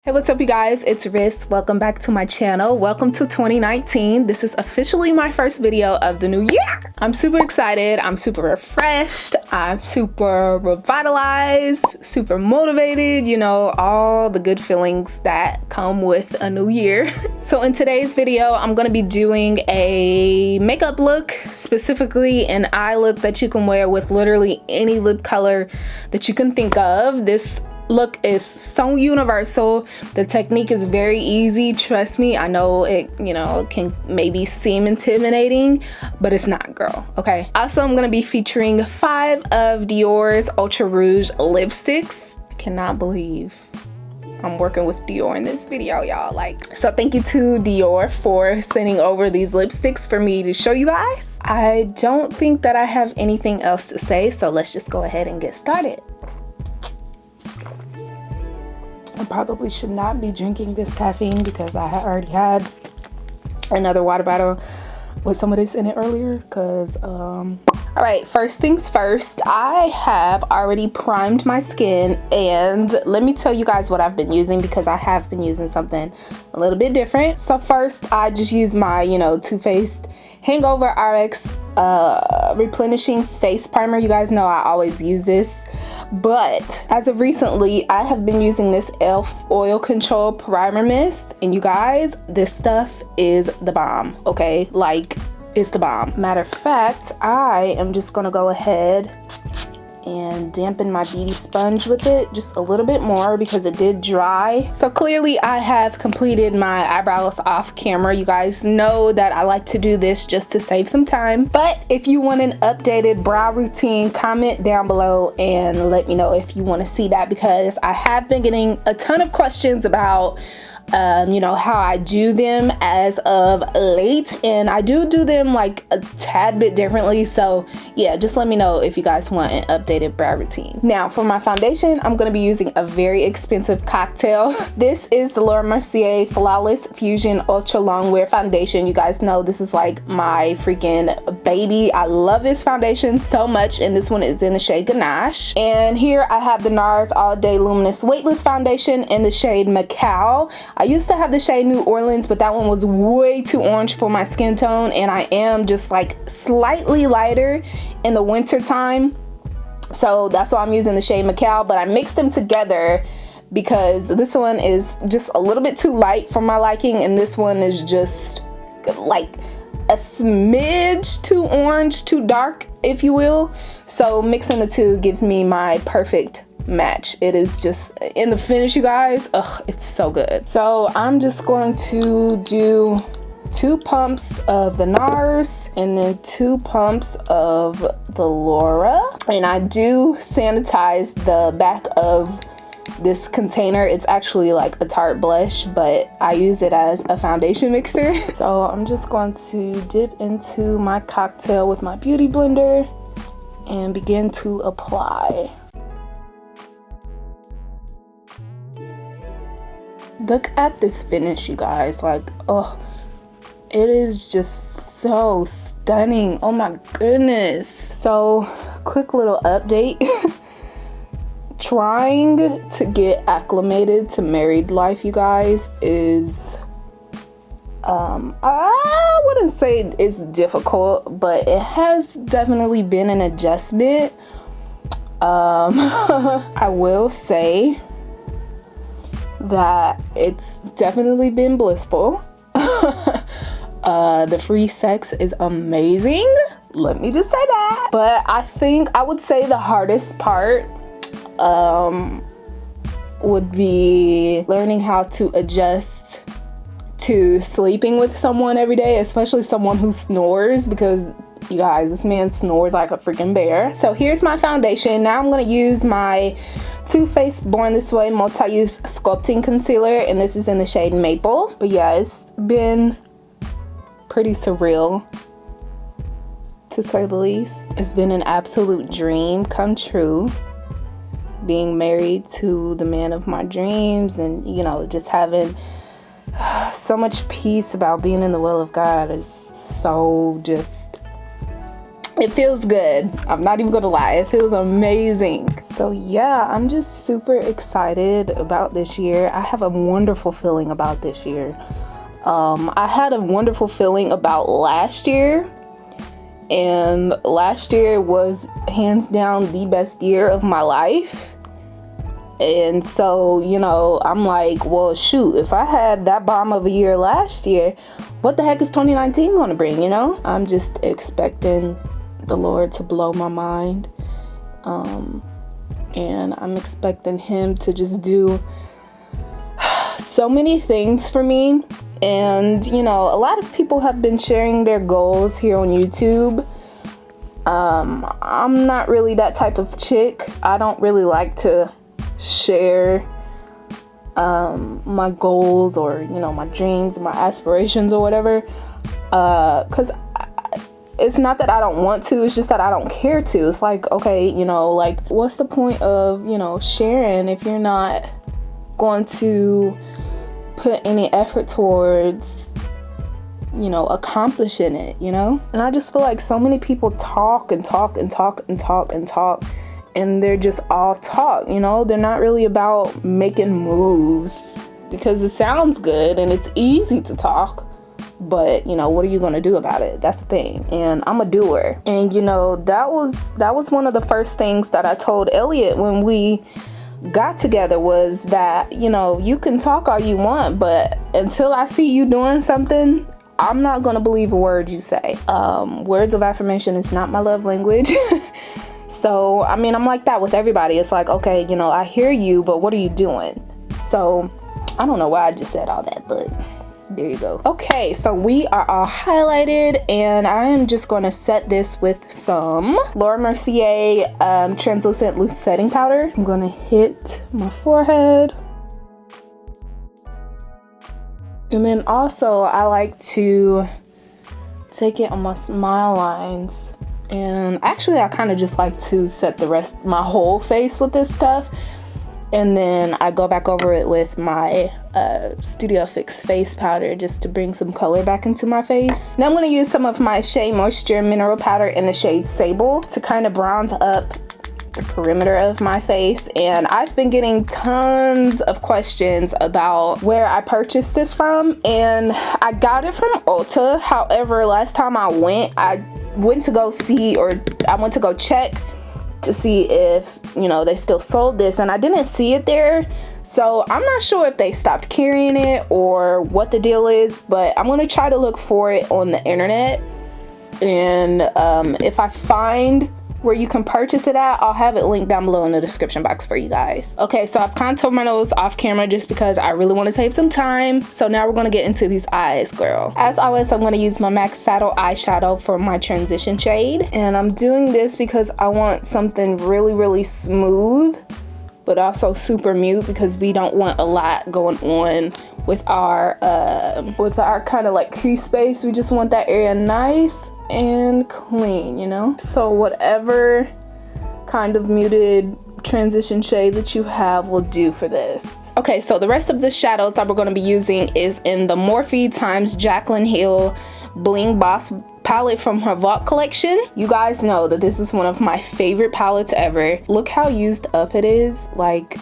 Hey, what's up you guys? It's Riss. Welcome back to my channel. Welcome to 2019. This is officially my first video of the new year. I'm super excited. I'm super refreshed. I'm super revitalized, super motivated, you know, all the good feelings that come with a new year. So in today's video, I'm going to be doing a makeup look, specifically an eye look that you can wear with literally any lip color that you can think of. This look is so universal. The technique is very easy. Trust me, I know it, you know, can maybe seem intimidating, but it's not, girl. Okay. Also, I'm gonna be featuring 5 of Dior's Ultra Rouge lipsticks. I cannot believe I'm working with Dior in this video, y'all. Like, so thank you to Dior for sending over these lipsticks for me to show you guys. I don't think that I have anything else to say, so let's just go ahead and get started. I probably should not be drinking this caffeine because I already had another water bottle with some of this in it earlier. Because all right, first things first, I have already primed my skin, and let me tell you guys what I've been using, because I have been using something a little bit different. So first, I just use my, you know, Too Faced Hangover RX replenishing face primer. You guys know I always use this, but as of recently, I have been using this e.l.f. oil control primer mist, and you guys, this stuff is the bomb. Okay, like, it's the bomb. Matter of fact, I am just gonna go ahead and dampen my beauty sponge with it just a little bit more because it did dry. So clearly I have completed my eyebrows off camera. You guys know that I like to do this just to save some time. But if you want an updated brow routine, comment down below and let me know if you want to see that, because I have been getting a ton of questions about you know, how I do them as of late, and I do them like a tad bit differently. So yeah, just let me know if you guys want an updated brow routine. Now for my foundation, I'm going to be using a very expensive cocktail. This is the Mercier Flawless Fusion Ultra Longwear foundation. You guys know this is like my freaking baby. I love this foundation so much, and this one is in the shade Ganache. And here I have the NARS All Day Luminous Weightless foundation in the shade Macao. I used to have the shade New Orleans, but that one was way too orange for my skin tone, and I am just like slightly lighter in the winter time, so that's why I'm using the shade Macao. But I mixed them together because this one is just a little bit too light for my liking, and this one is just like a smidge too orange, too dark, if you will. So mixing the two gives me my perfect match. It is just in the finish, you guys. Ugh, it's so good. So I'm just going to do 2 pumps of the NARS and then 2 pumps of the Laura, and I do sanitize the back of this container. It's actually like a Tarte blush, but I use it as a foundation mixer. So I'm just going to dip into my cocktail with my beauty blender and begin to apply. Look at this finish, you guys. Like, oh, it is just so stunning. Oh my goodness. So quick little update. Trying to get acclimated to married life, you guys, is I wouldn't say it's difficult, but it has definitely been an adjustment. I will say that it's definitely been blissful. The free sex is amazing, let me just say that. But I think I would say the hardest part would be learning how to adjust to sleeping with someone every day, especially someone who snores, because you guys, this man snores like a freaking bear. So here's my foundation. Now I'm gonna use my Too Faced Born This Way multi-use sculpting concealer, and this is in the shade Maple. But yeah, it's been pretty surreal, to say the least. It's been an absolute dream come true, being married to the man of my dreams, and you know, just having so much peace about being in the will of God is so just It feels good. I'm not even gonna lie, it feels amazing. So yeah, I'm just super excited about this year. I have a wonderful feeling about this year. I had a wonderful feeling about last year, and last year was hands down the best year of my life. And so, you know, I'm like, well, shoot, if I had that bomb of a year last year, what the heck is 2019 gonna bring, you know? I'm just expecting the Lord to blow my mind. And I'm expecting him to just do so many things for me. And, you know, a lot of people have been sharing their goals here on YouTube. I'm not really that type of chick. I don't really like to share my goals or, you know, my dreams, my aspirations or whatever, because it's not that I don't want to, it's just that I don't care to. It's like, okay, you know, like, what's the point of, you know, sharing if you're not going to put any effort towards, you know, accomplishing it, you know? And I just feel like so many people talk and talk and talk and talk and talk, and they're just all talk, you know? They're not really about making moves, because it sounds good and it's easy to talk, but, you know, what are you gonna do about it? That's the thing. And I'm a doer. And, you know, that was one of the first things that I told Elliot when we got together, was that, you know, you can talk all you want, but until I see you doing something, I'm not gonna believe a word you say. Words of affirmation is not my love language. So, I mean, I'm like that with everybody. It's like, okay, you know, I hear you, but what are you doing? So, I don't know why I just said all that, but there you go. Okay, so we are all highlighted, and I am just going to set this with some Laura Mercier translucent loose setting powder. I'm going to hit my forehead. And then also, I like to take it on my smile lines. And actually, I kind of just like to set my whole face with this stuff. And then I go back over it with my Studio Fix face powder just to bring some color back into my face. Now I'm going to use some of my Shea Moisture Mineral Powder in the shade Sable to kind of bronze up the perimeter of my face. And I've been getting tons of questions about where I purchased this from, and I got it from ULTA. However, last time I went to go see, or I went to go check to see if, you know, they still sold this, and I didn't see it there. So I'm not sure if they stopped carrying it or what the deal is, but I'm gonna try to look for it on the internet. And if I find where you can purchase it at, I'll have it linked down below in the description box for you guys. Okay, so I've contoured my nose off camera just because I really want to save some time. So now we're going to get into these eyes, girl. As always, I'm going to use my MAC Saddle Eyeshadow for my transition shade. And I'm doing this because I want something really, really smooth, but also super mute, because we don't want a lot going on with our kind of like crease space. We just want that area nice and clean, you know? So whatever kind of muted transition shade that you have will do for this. Okay, so the rest of the shadows that we're going to be using is in the Morphe x Jaclyn Hill Bling Boss palette from her Vault collection. You guys know that this is one of my favorite palettes ever. Look how used up it is. Like,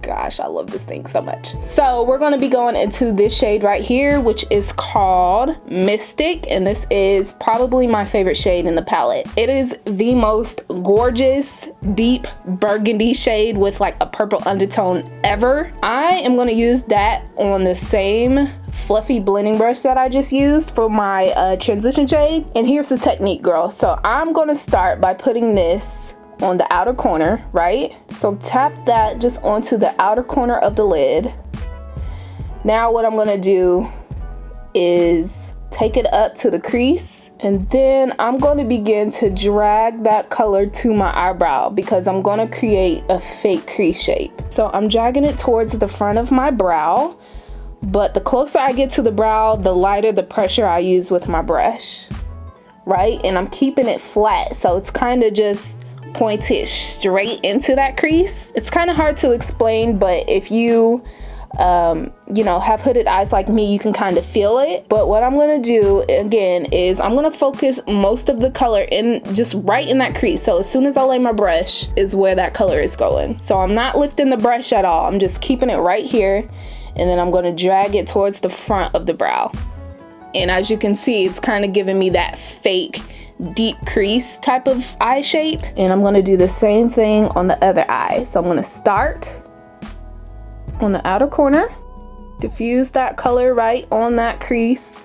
gosh, I love this thing so much. So we're going to be going into this shade right here, which is called Mystic, and this is probably my favorite shade in the palette. It is the most gorgeous deep burgundy shade with like a purple undertone ever. I am going to use that on the same fluffy blending brush that I just used for my transition shade. And here's the technique, girl. So I'm going to start by putting this on the outer corner, right? So tap that just onto the outer corner of the lid. Now what I'm gonna do is take it up to the crease, and then I'm going to begin to drag that color to my eyebrow, because I'm going to create a fake crease shape. So I'm dragging it towards the front of my brow, but the closer I get to the brow, the lighter the pressure I use with my brush, right? And I'm keeping it flat, so it's kind of just pointed straight into that crease. It's kind of hard to explain, but if you you know, have hooded eyes like me, you can kind of feel it. But what I'm gonna do again is I'm gonna focus most of the color in just right in that crease. So as soon as I lay my brush is where that color is going. So I'm not lifting the brush at all. I'm just keeping it right here, and then I'm gonna drag it towards the front of the brow. And as you can see, it's kind of giving me that fake deep crease type of eye shape. And I'm gonna do the same thing on the other eye. So I'm gonna start on the outer corner, diffuse that color right on that crease,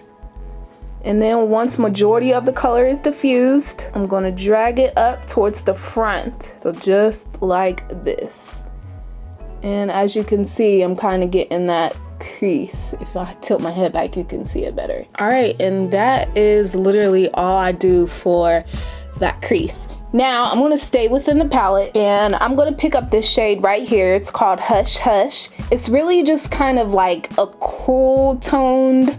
and then once majority of the color is diffused, I'm gonna drag it up towards the front, so just like this. And as you can see, I'm kind of getting that crease. If I tilt my head back, you can see it better. All right, and that is literally all I do for that crease. Now I'm gonna stay within the palette, and I'm gonna pick up this shade right here. It's called Hush Hush. It's really just kind of like a cool toned,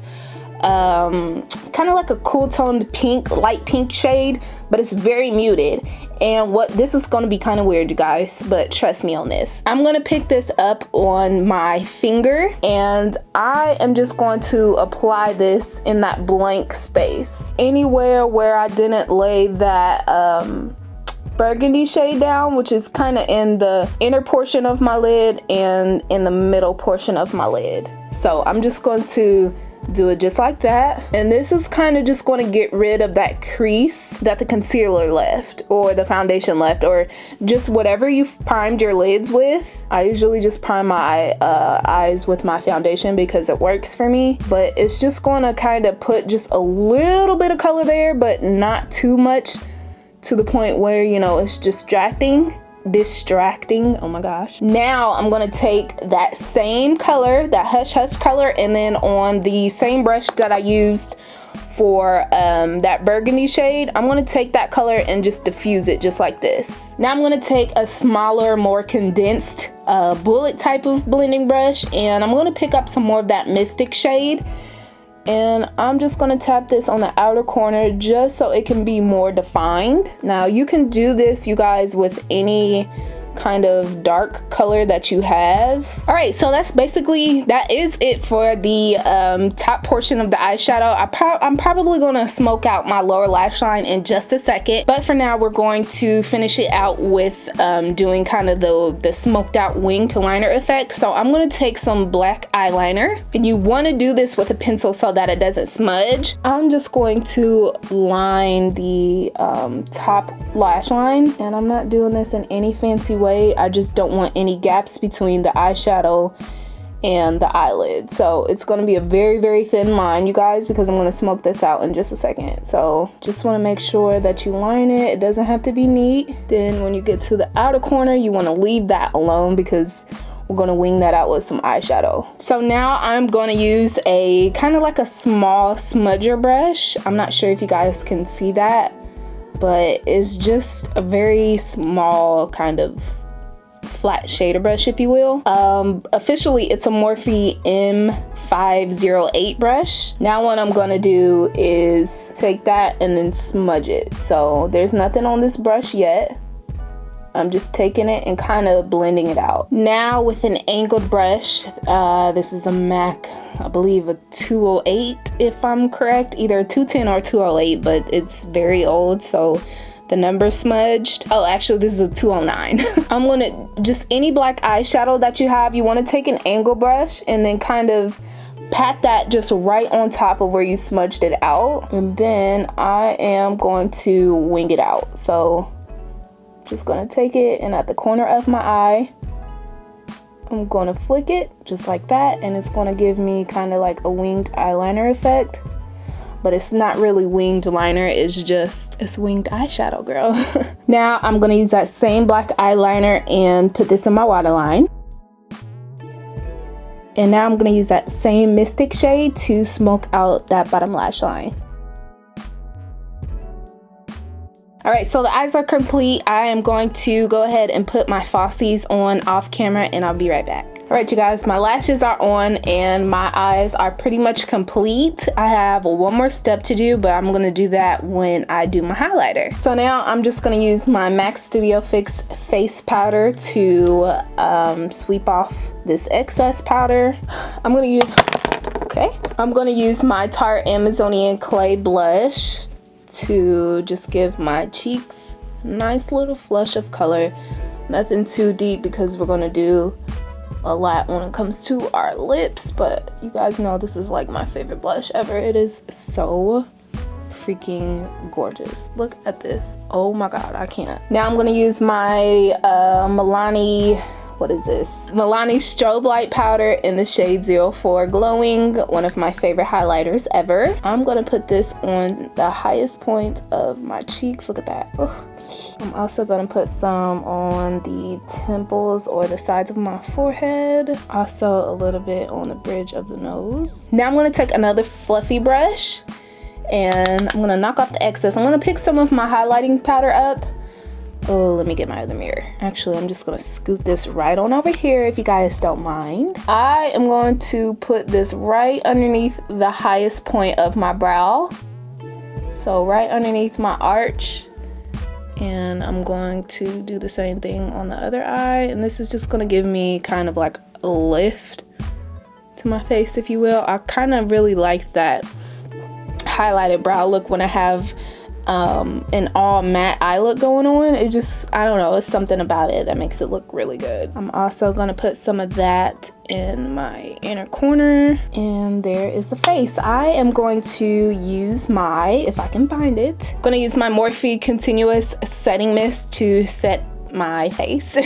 kind of like a cool toned pink, light pink shade, but it's very muted. And what this is going to be kind of weird, you guys, but trust me on this. I'm going to pick this up on my finger, and I am just going to apply this in that blank space. Anywhere where I didn't lay that burgundy shade down, which is kind of in the inner portion of my lid and in the middle portion of my lid. So I'm just going to do it just like that, and this is kind of just going to get rid of that crease that the concealer left, or the foundation left, or just whatever you've primed your lids with. I usually just prime my eyes with my foundation because it works for me, but it's just going to kind of put just a little bit of color there, but not too much to the point where, you know, it's distracting. Oh my gosh. Now I'm gonna take that same color, that Hush Hush color, and then on the same brush that I used for that burgundy shade, I'm gonna take that color and just diffuse it just like this. Now I'm gonna take a smaller, more condensed bullet type of blending brush, and I'm gonna pick up some more of that Mystic shade, and I'm just gonna tap this on the outer corner just so it can be more defined. Now you can do this, you guys, with any kind of dark color that you have. All right, so that is it for the top portion of the eyeshadow. I'm probably gonna smoke out my lower lash line in just a second, but for now we're going to finish it out with doing kind of the smoked out winged liner effect. So I'm gonna take some black eyeliner, and you want to do this with a pencil so that it doesn't smudge. I'm just going to line the top lash line, and I'm not doing this in any fancy way. I just don't want any gaps between the eyeshadow and the eyelid. So it's going to be a very, very thin line, you guys, because I'm going to smoke this out in just a second. So just want to make sure that you line it. It doesn't have to be neat. Then when you get to the outer corner, you want to leave that alone because we're going to wing that out with some eyeshadow. So now I'm going to use a kind of like a small smudger brush. I'm not sure if you guys can see that, but it's just a very small kind of flat shader brush, if you will. Officially it's a Morphe M508 brush. Now what I'm gonna do is take that and then smudge it. So there's nothing on this brush yet. I'm just taking it and kind of blending it out. Now with an angled brush, this is a MAC, I believe a 208 if I'm correct, either a 210 or 208, but it's very old, so the number smudged. Oh, actually this is a 209. I'm gonna, just any black eyeshadow that you have, you wanna take an angle brush and then kind of pat that just right on top of where you smudged it out. And then I am going to wing it out. So just gonna take it, and at the corner of my eye, I'm gonna flick it just like that, and it's gonna give me kind of like a winged eyeliner effect. But it's not really winged liner, it's winged eyeshadow, girl. Now I'm gonna use that same black eyeliner and put this in my waterline. And now I'm gonna use that same Mystic shade to smoke out that bottom lash line. All right, so the eyes are complete. I am going to go ahead and put my falsies on off camera, and I'll be right back. All right, you guys, my lashes are on and my eyes are pretty much complete. I have one more step to do, but I'm gonna do that when I do my highlighter. So now I'm just gonna use my MAC Studio Fix face powder to sweep off this excess powder. I'm gonna use my Tarte Amazonian Clay blush to just give my cheeks a nice little flush of color. Nothing too deep because we're gonna do a lot when it comes to our lips, but you guys know this is like my favorite blush ever. It is so freaking gorgeous. Look at this. Oh my god, I can't. Now I'm gonna use my Milani, what is this? Milani Strobelight powder in the shade 04 Glowing, one of my favorite highlighters ever. I'm gonna put this on the highest point of my cheeks. Look at that. Ugh. I'm also gonna put some on the temples or the sides of my forehead. Also a little bit on the bridge of the nose. Now I'm gonna take another fluffy brush and I'm gonna knock off the excess. I'm gonna pick some of my highlighting powder up. Oh, let me get my other mirror. Actually, I'm just gonna scoot this right on over here if you guys don't mind. I am going to put this right underneath the highest point of my brow. So right underneath my arch. And I'm going to do the same thing on the other eye. And this is just gonna give me kind of like a lift to my face, if you will. I kind of really like that highlighted brow look when I have an all matte eye look going on. It just, I don't know, it's something about it that makes it look really good. I'm also gonna put some of that in my inner corner, and there is the face. I am going to use my, if I can find it, I'm gonna use my Morphe Continuous Setting Mist to set my face.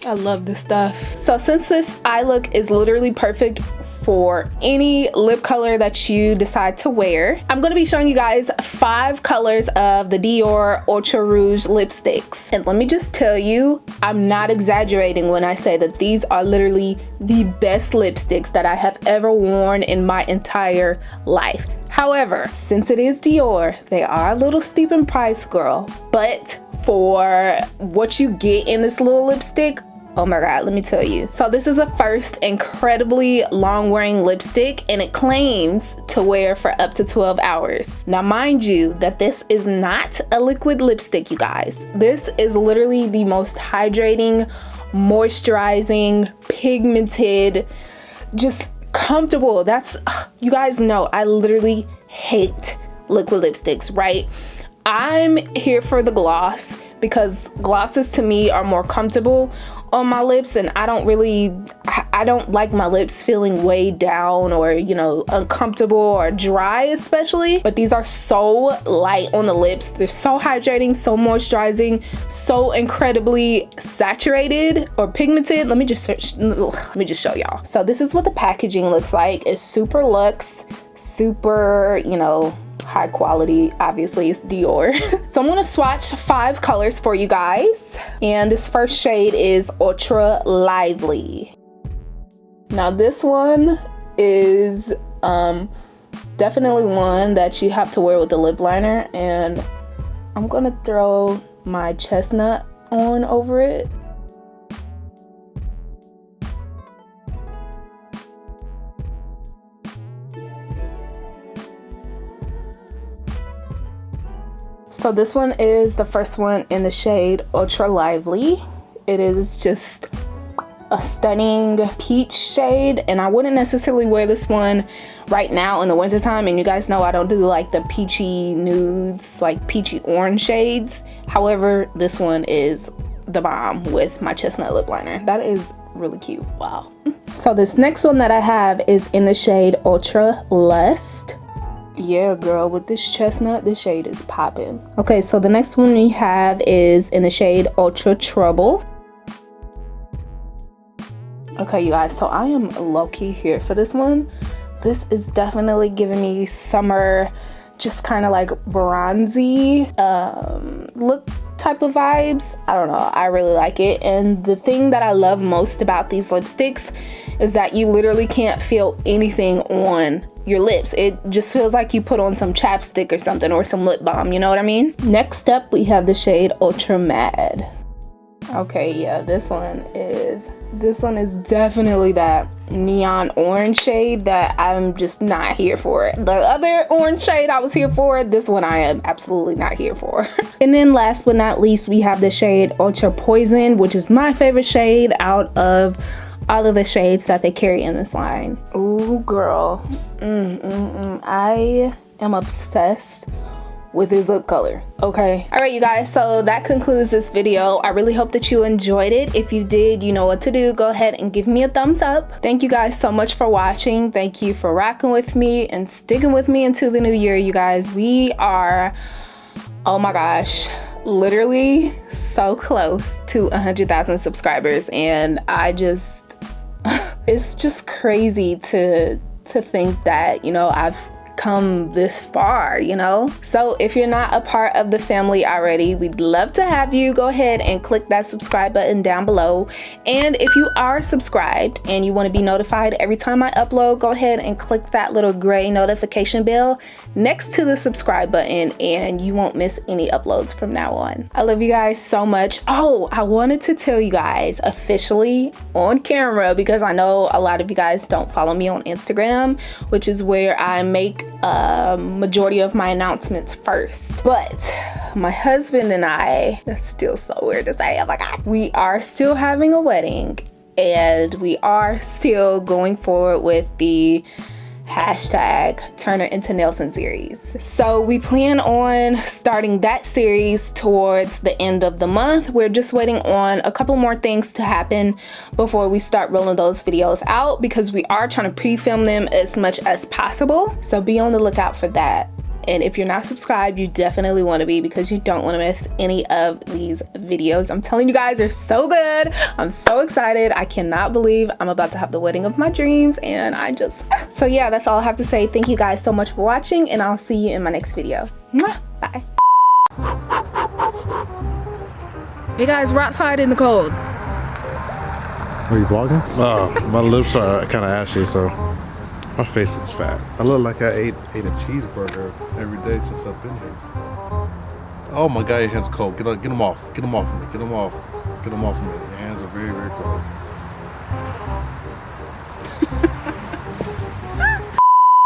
I love this stuff. So since this eye look is literally perfect for any lip color that you decide to wear, I'm gonna be showing you guys 5 colors of the Dior Ultra Rouge lipsticks. And let me just tell you, I'm not exaggerating when I say that these are literally the best lipsticks that I have ever worn in my entire life. However, since it is Dior, they are a little steep in price, girl. But for what you get in this little lipstick, oh my god, let me tell you. So this is the first incredibly long wearing lipstick, and it claims to wear for up to 12 hours. Now mind you that this is not a liquid lipstick, you guys. This is literally the most hydrating, moisturizing, pigmented, just comfortable. That's, you guys know I literally hate liquid lipsticks, right? I'm here for the gloss because glosses to me are more comfortable on my lips, and I don't like my lips feeling weighed down or, you know, uncomfortable or dry especially. But these are so light on the lips. They're so hydrating, so moisturizing, so incredibly saturated or pigmented. Let me just show y'all. So this is what the packaging looks like. It's super luxe, super, you know, high quality. Obviously it's Dior. So I'm gonna swatch 5 colors for you guys, and this first shade is Ultra Lively. Now this one is definitely one that you have to wear with the lip liner, and I'm gonna throw my chestnut on over it. So this one is the first one in the shade Ultra Lively. It is just a stunning peach shade, and I wouldn't necessarily wear this one right now in the winter time. And you guys know I don't do like the peachy nudes, like peachy orange shades. However, this one is the bomb with my chestnut lip liner. That is really cute. Wow. So this next one that I have is in the shade Ultra Lust. Yeah, girl, with this chestnut, this shade is popping. Okay, so the next one we have is in the shade Ultra Trouble. Okay, you guys, so I am low-key here for this one. This is definitely giving me summer, just kind of like bronzy look type of vibes. I don't know, I really like it. And the thing that I love most about these lipsticks is that you literally can't feel anything on your lips. It just feels like you put on some chapstick or something, or some lip balm, you know what I mean? Next up we have the shade Ultra Mad. Okay, yeah, this one is definitely that neon orange shade that I'm just not here for. The other orange shade I was here for, this one I am absolutely not here for. And then last but not least, we have the shade Ultra Poison, which is my favorite shade out of all of the shades that they carry in this line. Ooh, girl. I am obsessed with his lip color. Okay, all right, you guys, so that concludes this video. I really hope that you enjoyed it. If you did, you know what to do. Go ahead and give me a thumbs up. Thank you guys so much for watching. Thank you for rocking with me and sticking with me into the new year. You guys, we are, oh my gosh, literally so close to 100,000 subscribers, and I just it's just crazy to think that, you know, I've come this far, you know. So if you're not a part of the family already, we'd love to have you. Go ahead and click that subscribe button down below, and if you are subscribed and you want to be notified every time I upload, go ahead and click that little gray notification bell next to the subscribe button, and you won't miss any uploads from now on. I love you guys so much. Oh, I wanted to tell you guys officially on camera, because I know a lot of you guys don't follow me on Instagram, which is where I make majority of my announcements first. But my husband and I, that's still so weird to say, oh my god, we are still having a wedding, and we are still going forward with the hashtag Turner into Nelson series. So we plan on starting that series towards the end of the month. We're just waiting on a couple more things to happen before we start rolling those videos out, because we are trying to pre-film them as much as possible. So be on the lookout for that. And if you're not subscribed, you definitely want to be, because you don't want to miss any of these videos. I'm telling you guys, they're so good. I'm so excited. I cannot believe I'm about to have the wedding of my dreams, and so yeah, that's all I have to say. Thank you guys so much for watching, and I'll see you in my next video. Mwah. Bye. Hey guys, we're outside in the cold. Are you vlogging? My lips are kind of ashy, so my face looks fat. I look like I ate a cheeseburger every day since I've been here. Oh my god, your hands cold. Get them off. Get them off me. Get them off. Get them off me. Your hands are very, very cold.